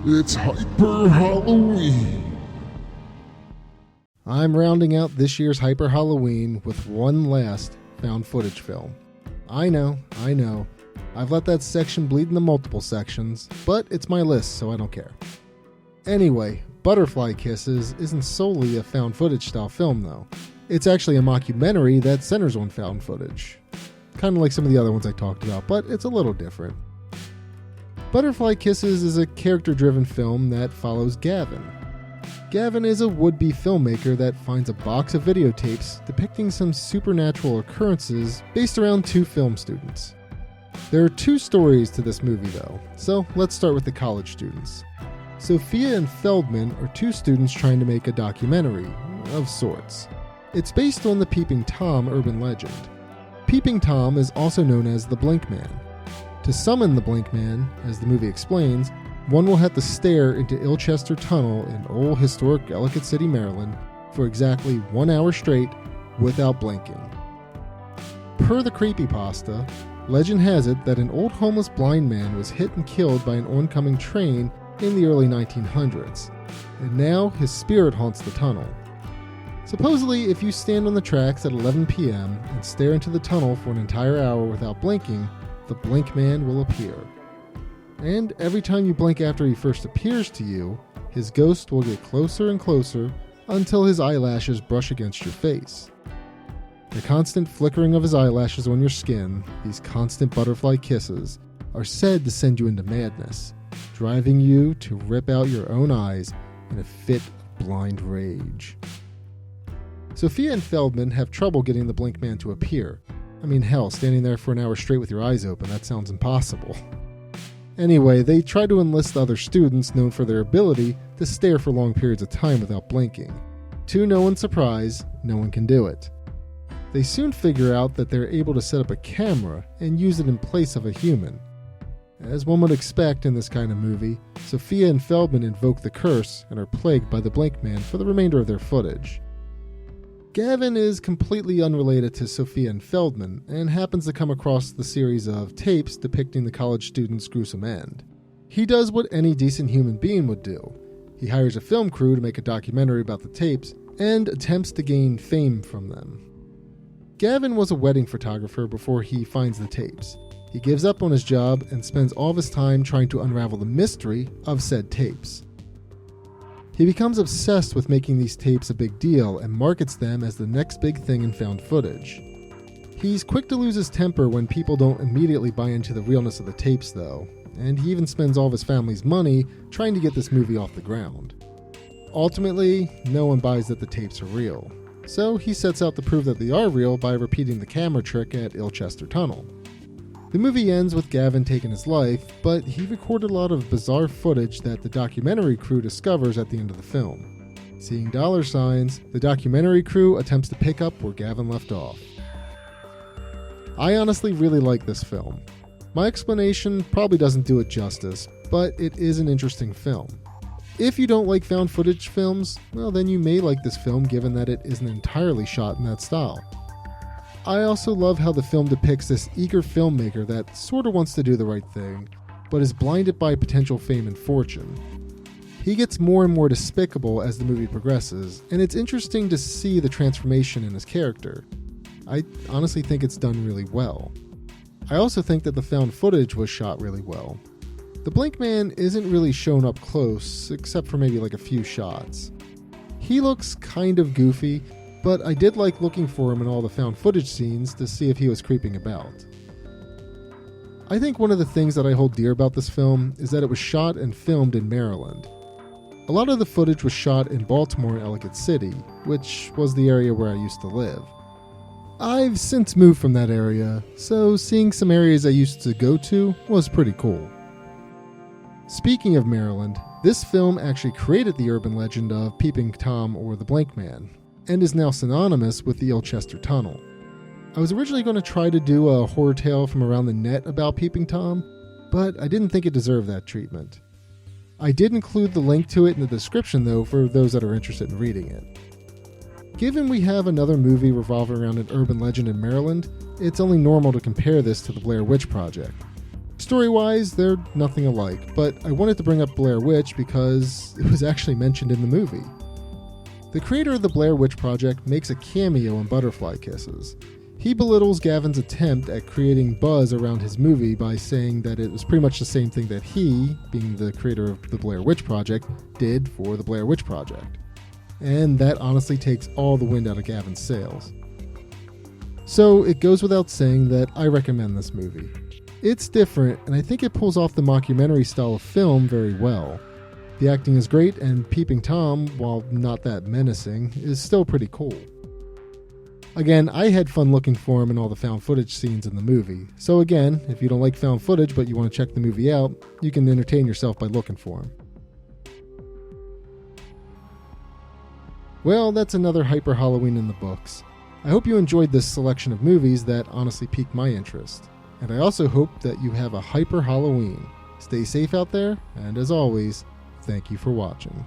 It's Hyp3r Halloween! I'm rounding out this year's Hyp3r Halloween with one last found footage film. I know. I've let that section bleed into multiple sections, but it's my list, so I don't care. Anyway, Butterfly Kisses isn't solely a found footage style film though. It's actually a mockumentary that centers on found footage. Kind of like some of the other ones I talked about, but it's a little different. Butterfly Kisses is a character-driven film that follows Gavin. Gavin is a would-be filmmaker that finds a box of videotapes depicting some supernatural occurrences based around two film students. There are two stories to this movie though, so let's start with the college students. Sophia and Feldman are two students trying to make a documentary, of sorts. It's based on the Peeping Tom urban legend. Peeping Tom is also known as the Blink Man. To summon the Blink Man, as the movie explains, one will have to stare into Ilchester Tunnel in old historic Ellicott City, Maryland, for exactly 1 hour straight without blinking. Per the creepypasta, legend has it that an old homeless blind man was hit and killed by an oncoming train in the early 1900s, and now his spirit haunts the tunnel. Supposedly, if you stand on the tracks at 11 p.m. and stare into the tunnel for an entire hour without blinking, the Blink Man will appear. And every time you blink after he first appears to you, his ghost will get closer and closer until his eyelashes brush against your face. The constant flickering of his eyelashes on your skin, these constant butterfly kisses, are said to send you into madness, driving you to rip out your own eyes in a fit of blind rage. Sophia and Feldman have trouble getting the Blink Man to appear. I mean, hell, standing there for an hour straight with your eyes open, that sounds impossible. Anyway, they try to enlist other students known for their ability to stare for long periods of time without blinking. To no one's surprise, no one can do it. They soon figure out that they're able to set up a camera and use it in place of a human. As one would expect in this kind of movie, Sophia and Feldman invoke the curse and are plagued by the Blink Man for the remainder of their footage. Gavin is completely unrelated to Sophia and Feldman and happens to come across the series of tapes depicting the college student's gruesome end. He does what any decent human being would do. He hires a film crew to make a documentary about the tapes and attempts to gain fame from them. Gavin was a wedding photographer before he finds the tapes. He gives up on his job and spends all of his time trying to unravel the mystery of said tapes. He becomes obsessed with making these tapes a big deal and markets them as the next big thing in found footage. He's quick to lose his temper when people don't immediately buy into the realness of the tapes though, and he even spends all of his family's money trying to get this movie off the ground. Ultimately, no one buys that the tapes are real, so he sets out to prove that they are real by repeating the camera trick at Ilchester Tunnel. The movie ends with Gavin taking his life, but he recorded a lot of bizarre footage that the documentary crew discovers at the end of the film. Seeing dollar signs, the documentary crew attempts to pick up where Gavin left off. I honestly really like this film. My explanation probably doesn't do it justice, but it is an interesting film. If you don't like found footage films, well then you may like this film given that it isn't entirely shot in that style. I also love how the film depicts this eager filmmaker that sorta wants to do the right thing, but is blinded by potential fame and fortune. He gets more and more despicable as the movie progresses, and it's interesting to see the transformation in his character. I honestly think it's done really well. I also think that the found footage was shot really well. The Blink Man isn't really shown up close, except for maybe like a few shots. He looks kind of goofy, but I did like looking for him in all the found footage scenes to see if he was creeping about. I think one of the things that I hold dear about this film is that it was shot and filmed in Maryland. A lot of the footage was shot in Baltimore and Ellicott City, which was the area where I used to live. I've since moved from that area, so seeing some areas I used to go to was pretty cool. Speaking of Maryland, this film actually created the urban legend of Peeping Tom or the Blink Man, and is now synonymous with the Ilchester Tunnel. I was originally going to try to do a horror tale from around the net about Peeping Tom, but I didn't think it deserved that treatment. I did include the link to it in the description though for those that are interested in reading it. Given we have another movie revolving around an urban legend in Maryland, it's only normal to compare this to the Blair Witch Project. Story-wise, they're nothing alike, but I wanted to bring up Blair Witch because it was actually mentioned in the movie. The creator of the Blair Witch Project makes a cameo in Butterfly Kisses. He belittles Gavin's attempt at creating buzz around his movie by saying that it was pretty much the same thing that he, being the creator of the Blair Witch Project, did for the Blair Witch Project. And that honestly takes all the wind out of Gavin's sails. So it goes without saying that I recommend this movie. It's different, and I think it pulls off the mockumentary style of film very well. The acting is great, and Peeping Tom, while not that menacing, is still pretty cool. Again, I had fun looking for him in all the found footage scenes in the movie, so again, if you don't like found footage but you want to check the movie out, you can entertain yourself by looking for him. Well, that's another Hyp3r Halloween in the books. I hope you enjoyed this selection of movies that honestly piqued my interest. And I also hope that you have a Hyp3r Halloween. Stay safe out there, and as always, thank you for watching.